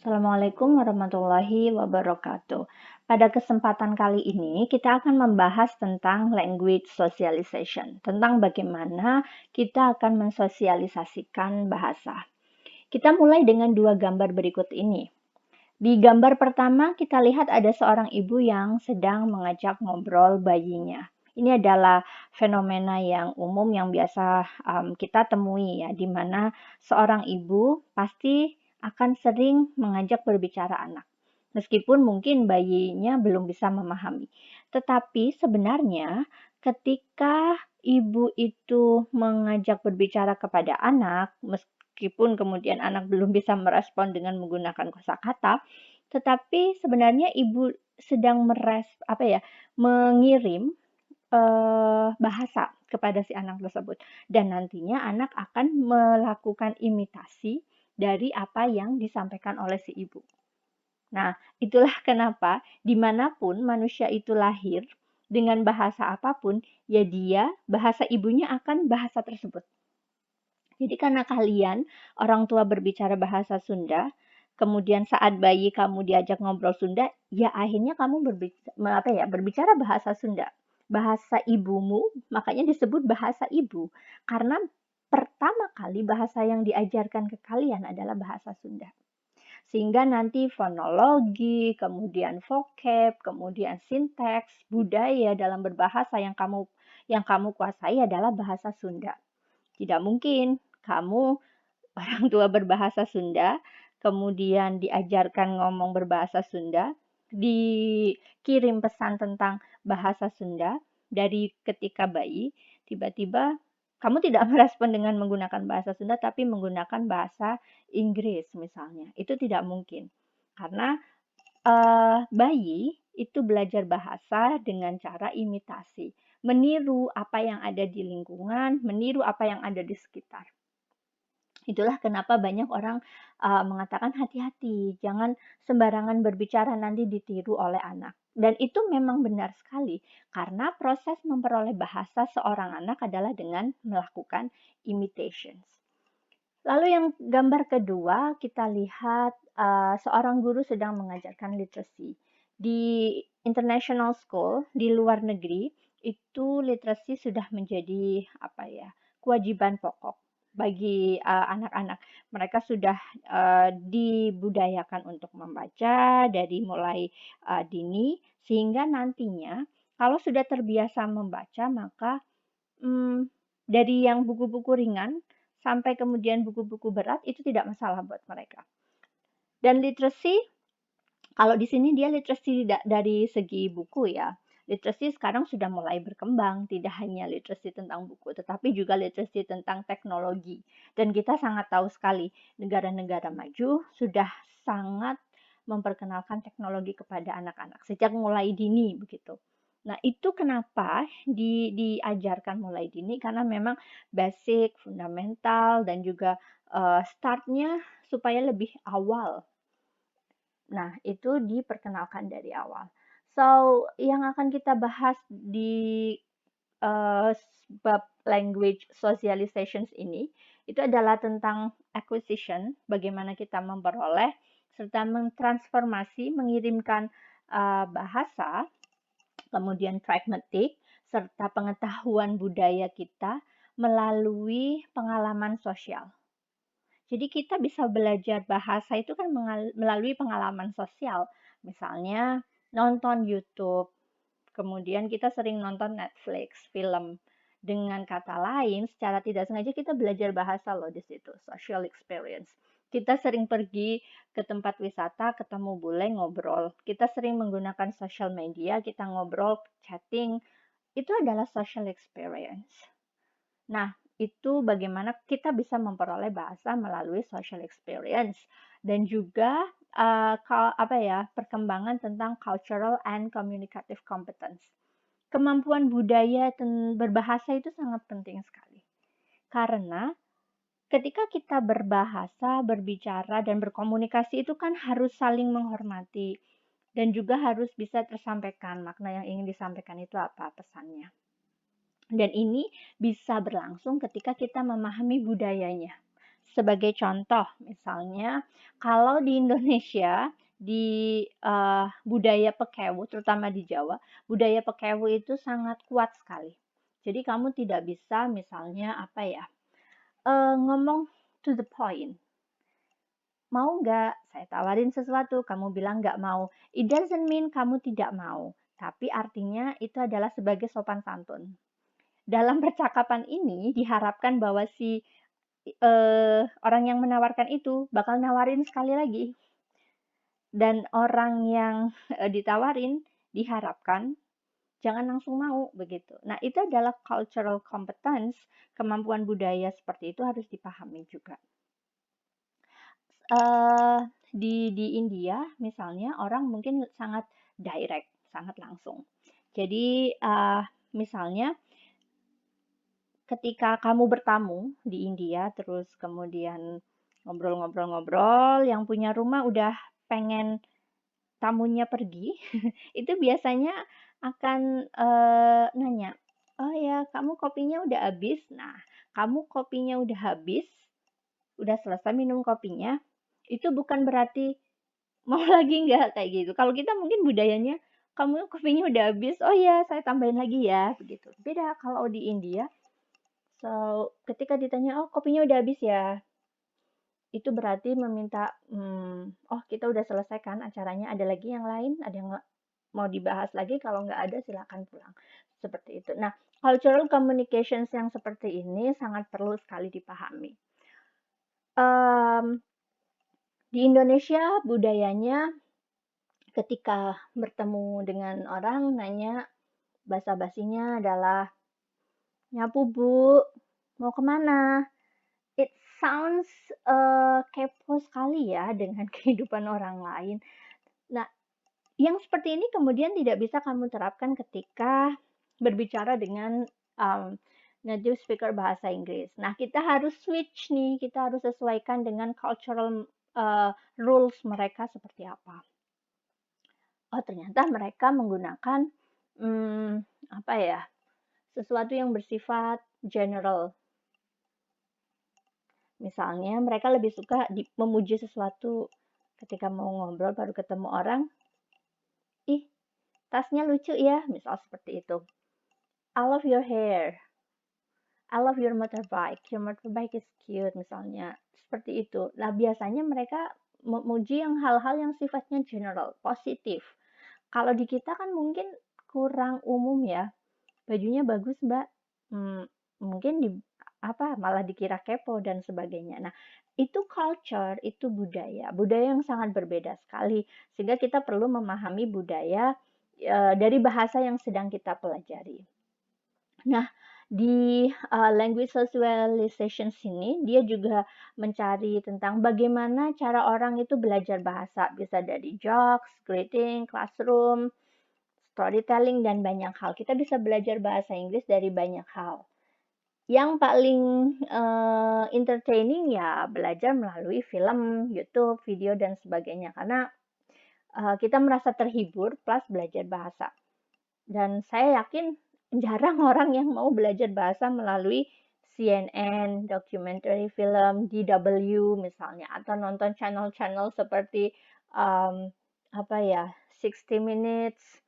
Assalamualaikum warahmatullahi wabarakatuh. Pada kesempatan kali ini, kita akan membahas tentang language socialization, tentang bagaimana kita akan mensosialisasikan bahasa. Kita mulai dengan dua gambar berikut ini. Di gambar pertama, kita lihat ada seorang ibu yang sedang mengajak ngobrol bayinya. Ini adalah fenomena yang umum yang biasa kita temui ya, di mana seorang ibu pasti akan sering mengajak berbicara anak. Meskipun mungkin bayinya belum bisa memahami. Tetapi sebenarnya ketika ibu itu mengajak berbicara kepada anak, meskipun kemudian anak belum bisa merespon dengan menggunakan kosakata, tetapi sebenarnya ibu sedang mengirim bahasa kepada si anak tersebut, dan nantinya anak akan melakukan imitasi dari apa yang disampaikan oleh si ibu. Nah, itulah kenapa dimanapun manusia itu lahir dengan bahasa apapun, ya dia bahasa ibunya akan bahasa tersebut. Jadi karena kalian orang tua berbicara bahasa Sunda, kemudian saat bayi kamu diajak ngobrol Sunda, ya akhirnya kamu berbicara bahasa Sunda. Bahasa ibumu, makanya disebut bahasa ibu. Karena pertama kali bahasa yang diajarkan ke kalian adalah bahasa Sunda. Sehingga nanti fonologi, kemudian vocab, kemudian sinteks, budaya dalam berbahasa yang kamu kuasai adalah bahasa Sunda. Tidak mungkin kamu orang tua berbahasa Sunda, kemudian diajarkan ngomong berbahasa Sunda, dikirim pesan tentang bahasa Sunda dari ketika bayi, tiba-tiba kamu tidak merespon dengan menggunakan bahasa Sunda, tapi menggunakan bahasa Inggris misalnya. Itu tidak mungkin. Karena bayi itu belajar bahasa dengan cara imitasi, meniru apa yang ada di lingkungan, meniru apa yang ada di sekitar. Itulah kenapa banyak orang mengatakan hati-hati, jangan sembarangan berbicara nanti ditiru oleh anak. Dan itu memang benar sekali, karena proses memperoleh bahasa seorang anak adalah dengan melakukan imitations. Lalu yang gambar kedua, kita lihat seorang guru sedang mengajarkan literacy. Di international school, di luar negeri, itu literasi sudah menjadi kewajiban pokok bagi anak-anak. Mereka sudah dibudayakan untuk membaca dari mulai dini, sehingga nantinya kalau sudah terbiasa membaca, maka dari yang buku-buku ringan sampai kemudian buku-buku berat itu tidak masalah buat mereka. Dan literacy, kalau di sini dia literacy dari segi buku ya. Literacy sekarang sudah mulai berkembang, tidak hanya literacy tentang buku, tetapi juga literacy tentang teknologi. Dan kita sangat tahu sekali, negara-negara maju sudah sangat memperkenalkan teknologi kepada anak-anak sejak mulai dini begitu. Nah, itu kenapa diajarkan mulai dini, karena memang basic, fundamental, dan juga startnya supaya lebih awal. Nah, itu diperkenalkan dari awal. So, yang akan kita bahas di bab language socializations ini, itu adalah tentang acquisition, bagaimana kita memperoleh, serta mentransformasi, mengirimkan bahasa, kemudian pragmatic, serta pengetahuan budaya kita melalui pengalaman sosial. Jadi kita bisa belajar bahasa itu kan melalui pengalaman sosial. Misalnya nonton YouTube, kemudian kita sering nonton Netflix, film. Dengan kata lain, secara tidak sengaja kita belajar bahasa loh di situ, social experience. Kita sering pergi ke tempat wisata, ketemu bule, ngobrol. Kita sering menggunakan social media, kita ngobrol, chatting. Itu adalah social experience. Nah, itu bagaimana kita bisa memperoleh bahasa melalui social experience dan juga perkembangan tentang cultural and communicative competence. Kemampuan budaya berbahasa itu sangat penting sekali. Karena ketika kita berbahasa, berbicara, dan berkomunikasi itu kan harus saling menghormati. Dan juga harus bisa tersampaikan makna yang ingin disampaikan itu apa pesannya. Dan ini bisa berlangsung ketika kita memahami budayanya. Sebagai contoh, misalnya kalau di Indonesia, di budaya Pekewu, terutama di Jawa, budaya Pekewu itu sangat kuat sekali. Jadi kamu tidak bisa misalnya apa ya, ngomong to the point. Mau nggak? Saya tawarin sesuatu, kamu bilang nggak mau. It doesn't mean kamu tidak mau, tapi artinya itu adalah sebagai sopan santun. Dalam percakapan ini diharapkan bahwa si orang yang menawarkan itu bakal nawarin sekali lagi. Dan orang yang ditawarin diharapkan jangan langsung mau begitu. Nah, itu adalah cultural competence, kemampuan budaya seperti itu harus dipahami juga. Di India misalnya orang mungkin sangat direct, sangat langsung. Jadi misalnya ketika kamu bertamu di India, terus kemudian ngobrol-ngobrol-ngobrol, yang punya rumah udah pengen tamunya pergi, itu biasanya akan nanya, oh ya kamu kopinya udah habis. Nah, kamu kopinya udah habis, udah selesai minum kopinya, itu bukan berarti mau lagi nggak kayak gitu. Kalau kita mungkin budayanya, kamu kopinya udah habis, oh ya saya tambahin lagi ya, begitu. Beda kalau di India. So, ketika ditanya, oh kopinya udah habis ya, itu berarti meminta, oh kita udah selesai kan acaranya, ada lagi yang lain, ada yang mau dibahas lagi, kalau nggak ada silakan pulang. Seperti itu. Nah, cultural communications yang seperti ini sangat perlu sekali dipahami. Di Indonesia budayanya ketika bertemu dengan orang nanya, basa-basinya adalah, nyapu bu, mau kemana? It sounds kepo sekali ya dengan kehidupan orang lain. Nah, yang seperti ini kemudian tidak bisa kamu terapkan ketika berbicara dengan native speaker bahasa Inggris. Nah, kita harus switch nih, kita harus sesuaikan dengan cultural rules mereka seperti apa. Oh, ternyata mereka menggunakan apa ya, sesuatu yang bersifat general. Misalnya mereka lebih suka memuji sesuatu ketika mau ngobrol baru ketemu orang, ih tasnya lucu ya, misal seperti itu. I love your hair, I love your motorbike is cute misalnya, seperti itu. Nah biasanya mereka memuji yang hal-hal yang sifatnya general, positif. Kalau di kita kan mungkin kurang umum ya, bajunya bagus mbak, mungkin malah dikira kepo dan sebagainya. Nah, itu culture, itu budaya yang sangat berbeda sekali, sehingga kita perlu memahami budaya dari bahasa yang sedang kita pelajari. Nah, di language socialization sini, dia juga mencari tentang bagaimana cara orang itu belajar bahasa, bisa dari jokes, greeting, classroom, storytelling, dan banyak hal. Kita bisa belajar bahasa Inggris dari banyak hal. Yang paling entertaining ya belajar melalui film, YouTube, video, dan sebagainya. Karena kita merasa terhibur plus belajar bahasa. Dan saya yakin jarang orang yang mau belajar bahasa melalui CNN, documentary film, DW misalnya, atau nonton channel-channel seperti 60 Minutes,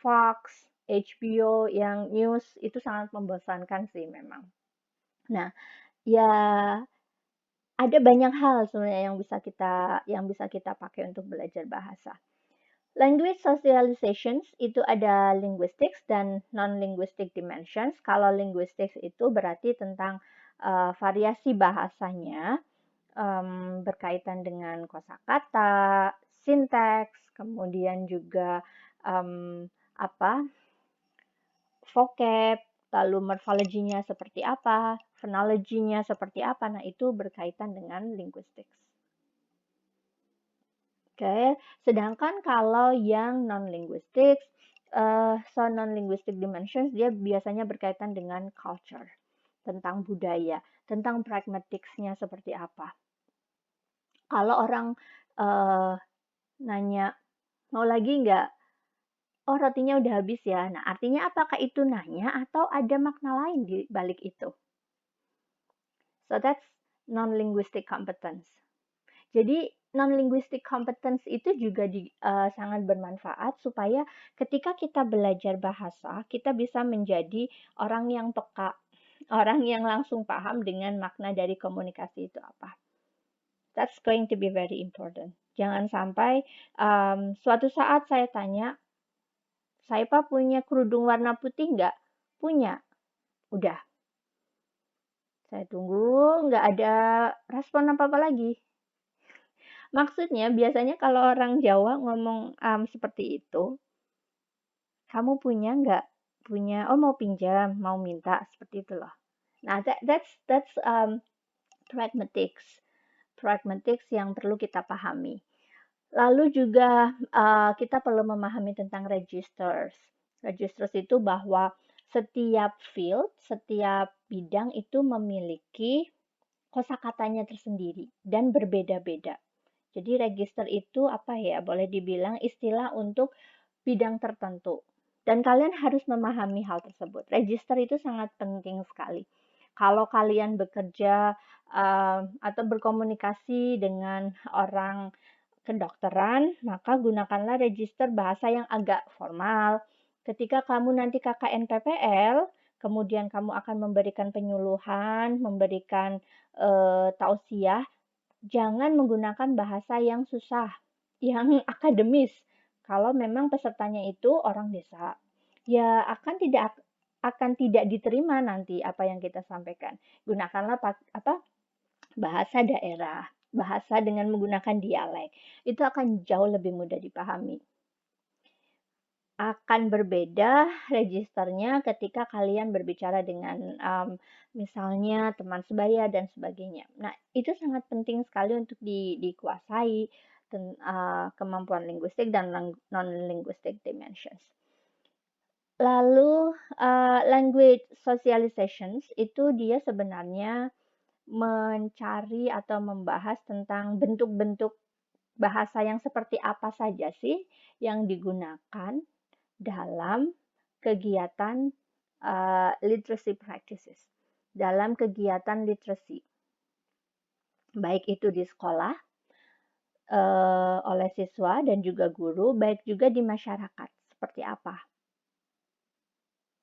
Fox, HBO yang news itu sangat membosankan sih memang. Nah, ya ada banyak hal sebenarnya yang bisa kita pakai untuk belajar bahasa. Language socializations itu ada linguistics dan non-linguistic dimensions. Kalau linguistics itu berarti tentang variasi bahasanya, berkaitan dengan kosakata, sintaks, kemudian juga vocab, lalu morfologinya seperti apa, phonology-nya seperti apa. Nah, itu berkaitan dengan linguistics. Oke, sedangkan kalau yang non-linguistics, non-linguistic dimensions, dia biasanya berkaitan dengan culture, tentang budaya, tentang pragmatics-nya seperti apa. Kalau orang nanya, mau lagi nggak? Oh, rotinya udah habis ya. Nah, artinya apakah itu nanya atau ada makna lain di balik itu? So non-linguistic competence. Jadi non-linguistic competence itu juga sangat bermanfaat supaya ketika kita belajar bahasa, kita bisa menjadi orang yang peka, orang yang langsung paham dengan makna dari komunikasi itu apa. That's going to be very important. Jangan sampai suatu saat saya tanya, saya Pak punya kerudung warna putih nggak? Punya. Udah. Saya tunggu, nggak ada respon apa-apa lagi. Maksudnya biasanya kalau orang Jawa ngomong seperti itu, kamu punya nggak? Punya, oh mau pinjam, mau minta, seperti itu loh. Nah, that's pragmatics. Pragmatics yang perlu kita pahami. Lalu juga kita perlu memahami tentang registers. Registers itu bahwa setiap field, setiap bidang itu memiliki kosakatanya tersendiri dan berbeda-beda. Jadi register itu apa ya? Boleh dibilang istilah untuk bidang tertentu. Dan kalian harus memahami hal tersebut. Register itu sangat penting sekali. Kalau kalian bekerja atau berkomunikasi dengan orang kedokteran, maka gunakanlah register bahasa yang agak formal. Ketika kamu nanti KKN-PPL, kemudian kamu akan memberikan penyuluhan, memberikan tausiah, jangan menggunakan bahasa yang susah, yang akademis. Kalau memang pesertanya itu orang desa, ya akan tidak diterima nanti apa yang kita sampaikan. Gunakanlah bahasa daerah, bahasa dengan menggunakan dialek. Itu akan jauh lebih mudah dipahami. Akan berbeda registernya ketika kalian berbicara dengan misalnya teman sebaya dan sebagainya. Nah, itu sangat penting sekali untuk dikuasai kemampuan linguistik dan non-linguistic dimensions. Lalu language socializations itu dia sebenarnya mencari atau membahas tentang bentuk-bentuk bahasa yang seperti apa saja sih yang digunakan dalam kegiatan literacy practices, dalam kegiatan literasi, baik itu di sekolah oleh siswa dan juga guru, baik juga di masyarakat, seperti apa.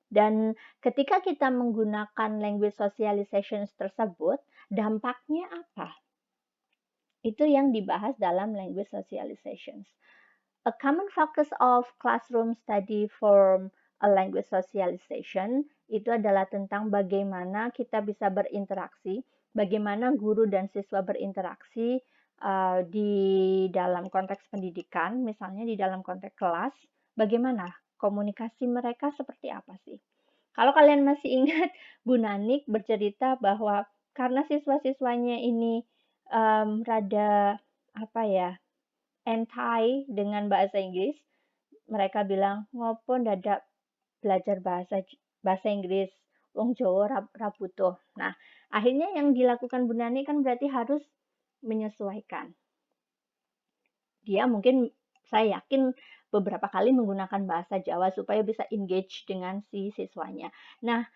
Dan ketika kita menggunakan language socializations tersebut, dampaknya apa? Itu yang dibahas dalam language socializations. A common focus of classroom study for a language socialization itu adalah tentang bagaimana kita bisa berinteraksi, bagaimana guru dan siswa berinteraksi di dalam konteks pendidikan, misalnya di dalam konteks kelas, bagaimana komunikasi mereka seperti apa sih? Kalau kalian masih ingat, Bu Nanik bercerita bahwa karena siswa-siswanya ini rada apa ya, anti dengan bahasa Inggris, mereka bilang ngopo dadak belajar bahasa Inggris wong Jawa ra butuh. Nah, akhirnya yang dilakukan Bu Nani kan berarti harus menyesuaikan. Dia mungkin, saya yakin beberapa kali menggunakan bahasa Jawa supaya bisa engage dengan si siswanya. Nah,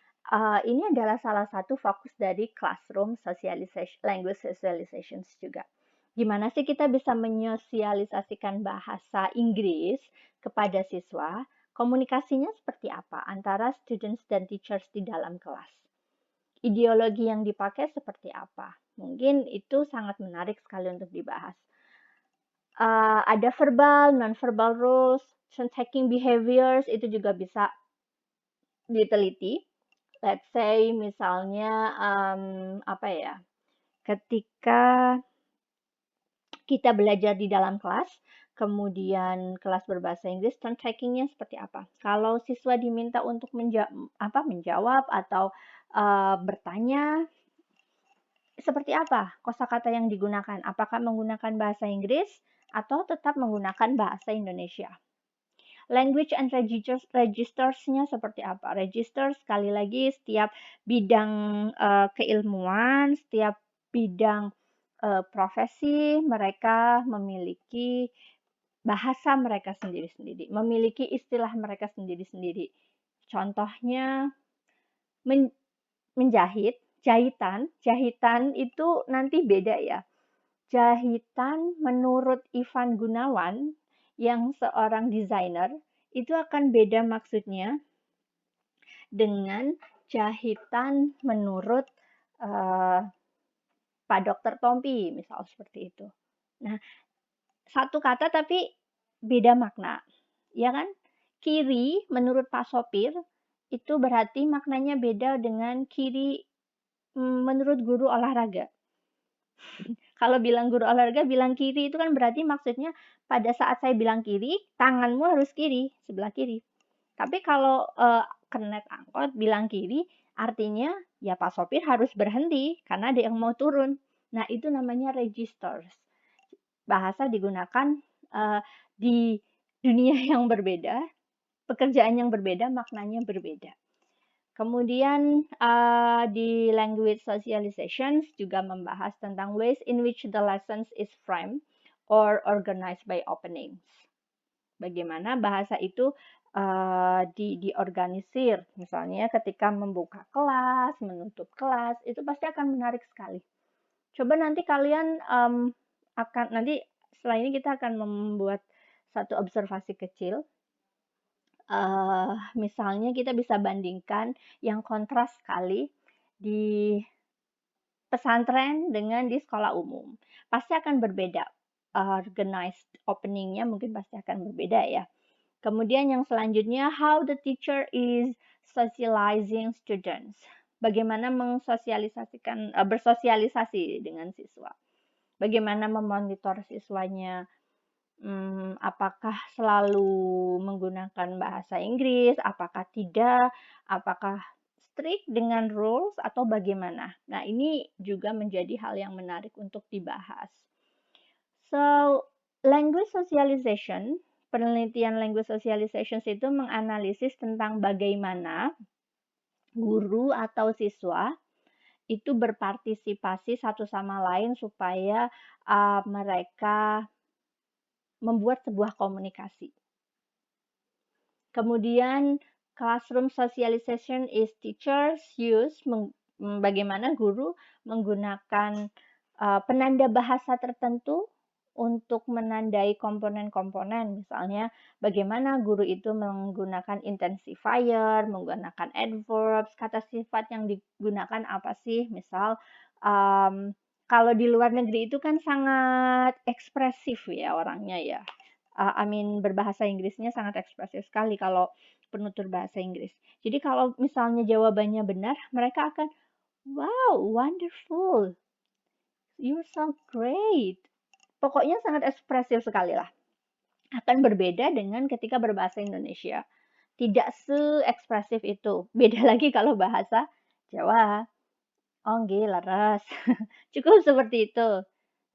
ini adalah salah satu fokus dari classroom socialization, language socializations juga. Gimana sih kita bisa menyosialisasikan bahasa Inggris kepada siswa? Komunikasinya seperti apa antara students dan teachers di dalam kelas? Ideologi yang dipakai seperti apa? Mungkin itu sangat menarik sekali untuk dibahas. Ada verbal, non-verbal rules, taking behaviors, itu juga bisa diteliti. Let's say misalnya apa ya? Ketika kita belajar di dalam kelas, kemudian kelas berbahasa Inggris, turn takingnya seperti apa? Kalau siswa diminta untuk menjawab atau bertanya, seperti apa kosakata yang digunakan? Apakah menggunakan bahasa Inggris atau tetap menggunakan bahasa Indonesia? Language and registers-nya seperti apa? Register sekali lagi setiap bidang keilmuan, setiap bidang profesi mereka memiliki bahasa mereka sendiri-sendiri, memiliki istilah mereka sendiri-sendiri. Contohnya menjahit, jahitan itu nanti beda ya. Jahitan menurut Ivan Gunawan yang seorang desainer itu akan beda maksudnya dengan jahitan menurut Pak Dokter Tompi, misal seperti itu. Nah, satu kata tapi beda makna, ya kan? Kiri menurut Pak Sopir itu berarti maknanya beda dengan kiri menurut guru olahraga. Kalau bilang guru olahraga bilang kiri itu kan berarti maksudnya pada saat saya bilang kiri, tanganmu harus kiri, sebelah kiri. Tapi kalau kernet angkot bilang kiri, artinya ya Pak Sopir harus berhenti karena ada yang mau turun. Nah, itu namanya registers. Bahasa digunakan di dunia yang berbeda, pekerjaan yang berbeda, maknanya berbeda. Kemudian di language socialization juga membahas tentang ways in which the lessons is framed or organized by openings. Bagaimana bahasa itu diorganisir, misalnya ketika membuka kelas, menutup kelas, itu pasti akan menarik sekali. Coba nanti kalian nanti setelah ini kita akan membuat satu observasi kecil. Misalnya kita bisa bandingkan yang kontras sekali di pesantren dengan di sekolah umum. Pasti akan berbeda. Organized openingnya mungkin pasti akan berbeda ya. Kemudian yang selanjutnya, how the teacher is socializing students. Bagaimana bersosialisasi dengan siswa. Bagaimana memonitor siswanya. Apakah selalu menggunakan bahasa Inggris, apakah tidak, apakah strict dengan rules atau bagaimana. Nah, ini juga menjadi hal yang menarik untuk dibahas. So, language socialization, penelitian language socialization itu menganalisis tentang bagaimana guru atau siswa itu berpartisipasi satu sama lain supaya mereka membuat sebuah komunikasi. Kemudian classroom socialization is teachers use bagaimana guru menggunakan penanda bahasa tertentu untuk menandai komponen-komponen. Misalnya bagaimana guru itu menggunakan intensifier, menggunakan adverbs, kata sifat yang digunakan apa sih? Misal kalau di luar negeri itu kan sangat ekspresif ya orangnya ya. Berbahasa Inggrisnya sangat ekspresif sekali kalau penutur bahasa Inggris. Jadi kalau misalnya jawabannya benar, mereka akan, wow, wonderful, you so great. Pokoknya sangat ekspresif sekali lah. Akan berbeda dengan ketika berbahasa Indonesia. Tidak se-ekspresif itu. Beda lagi kalau bahasa Jawa. Oh, nggih, leres. Cukup seperti itu.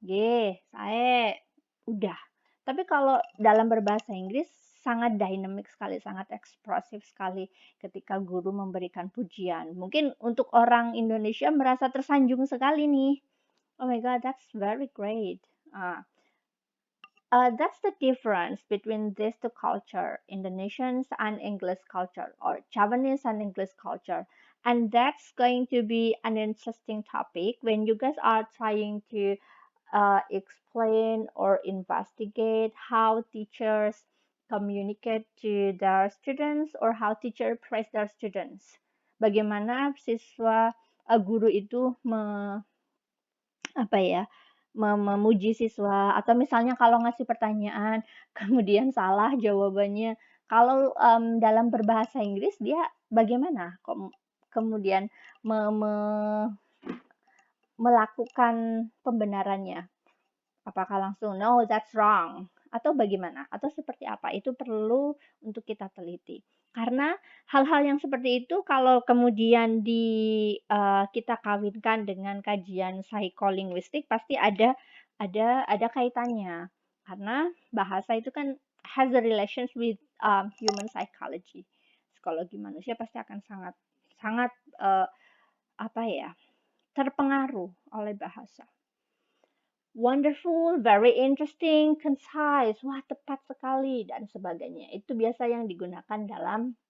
Nggih, sae. Udah. Tapi kalau dalam berbahasa Inggris sangat dynamic sekali, sangat ekspresif sekali ketika guru memberikan pujian. Mungkin untuk orang Indonesia merasa tersanjung sekali nih. Oh my God, that's very great. That's the difference between these two culture, Indonesians and English culture, or Javanese and English culture. And that's going to be an interesting topic when you guys are trying to explain or investigate how teachers communicate to their students or how teacher praise their students. Bagaimana guru itu memuji siswa, atau misalnya kalau ngasih pertanyaan kemudian salah jawabannya. Kalau dalam berbahasa Inggris dia bagaimana kemudian melakukan pembenarannya? Apakah langsung no, that's wrong, atau bagaimana, atau seperti apa? Itu perlu untuk kita teliti. Karena hal-hal yang seperti itu kalau kemudian kita kawinkan dengan kajian psikolinguistik pasti ada kaitannya. Karena bahasa itu kan has a relations with human psychology. Psikologi manusia pasti akan sangat terpengaruh oleh bahasa. Wonderful, very interesting, concise, wah tepat sekali, dan sebagainya. Itu biasa yang digunakan dalam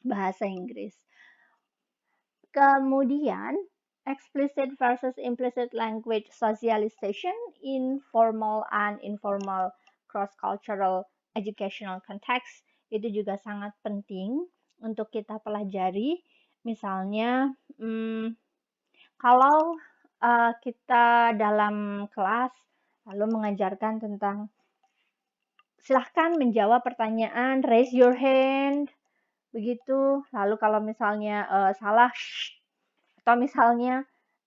bahasa Inggris. Kemudian, explicit versus implicit language socialization in formal and informal cross-cultural educational context itu juga sangat penting untuk kita pelajari. Misalnya, kalau kita dalam kelas lalu mengajarkan tentang silahkan menjawab pertanyaan, raise your hand, begitu. Lalu kalau misalnya salah, atau misalnya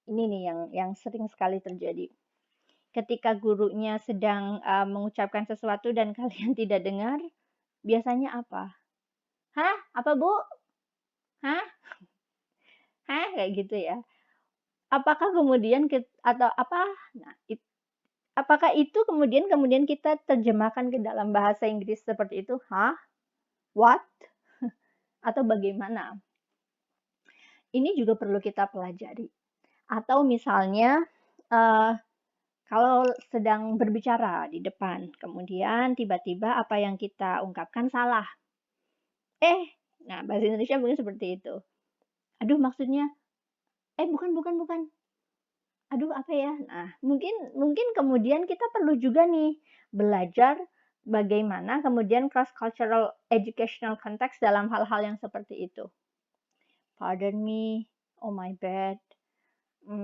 ini nih yang sering sekali terjadi. Ketika gurunya sedang mengucapkan sesuatu dan kalian tidak dengar, biasanya apa? Hah? Apa Bu? Hah? Hah? Kayak gitu ya. Apakah kemudian atau apa? Nah, apakah itu kemudian kita terjemahkan ke dalam bahasa Inggris seperti itu? Hah? What? Atau bagaimana? Ini juga perlu kita pelajari. Atau misalnya kalau sedang berbicara di depan, kemudian tiba-tiba apa yang kita ungkapkan salah. Nah bahasa Indonesia mungkin seperti itu. Aduh maksudnya, bukan, bukan, bukan. Aduh apa ya? Nah mungkin kemudian kita perlu juga nih belajar bagaimana kemudian cross-cultural educational context dalam hal-hal yang seperti itu. Pardon me, oh my bad,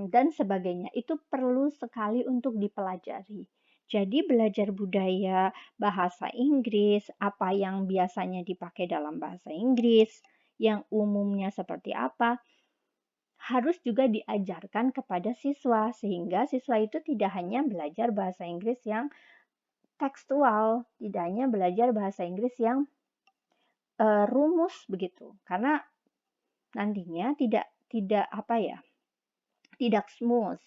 dan sebagainya. Itu perlu sekali untuk dipelajari. Jadi belajar budaya bahasa Inggris, apa yang biasanya dipakai dalam bahasa Inggris, yang umumnya seperti apa, harus juga diajarkan kepada siswa sehingga siswa itu tidak hanya belajar bahasa Inggris yang tekstual, tidak hanya belajar bahasa Inggris yang rumus begitu. Karena nantinya tidak apa ya? Tidak smooth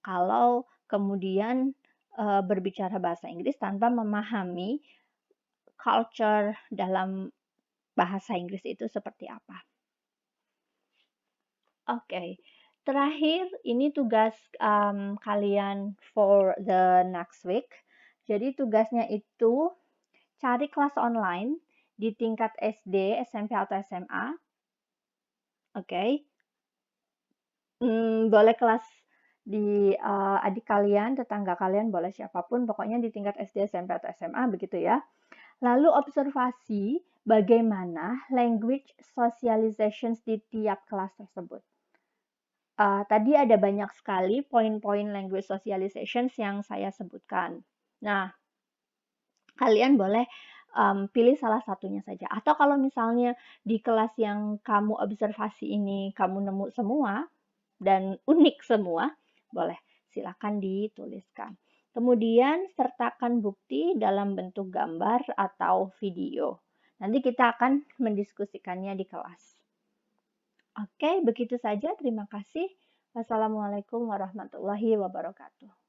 kalau kemudian berbicara bahasa Inggris tanpa memahami culture dalam bahasa Inggris itu seperti apa. Oke, terakhir ini tugas kalian for the next week. Jadi tugasnya itu cari kelas online di tingkat SD, SMP atau SMA. Oke. Boleh kelas di adik kalian, tetangga kalian, boleh siapapun, pokoknya di tingkat SD, SMP atau SMA begitu ya. Lalu observasi bagaimana language socializations di tiap kelas tersebut. Tadi ada banyak sekali poin-poin language socializations yang saya sebutkan. Nah, kalian boleh pilih salah satunya saja. Atau kalau misalnya di kelas yang kamu observasi ini kamu nemu semua dan unik semua, boleh silakan dituliskan. Kemudian sertakan bukti dalam bentuk gambar atau video. Nanti kita akan mendiskusikannya di kelas. Oke, begitu saja. Terima kasih. Wassalamualaikum warahmatullahi wabarakatuh.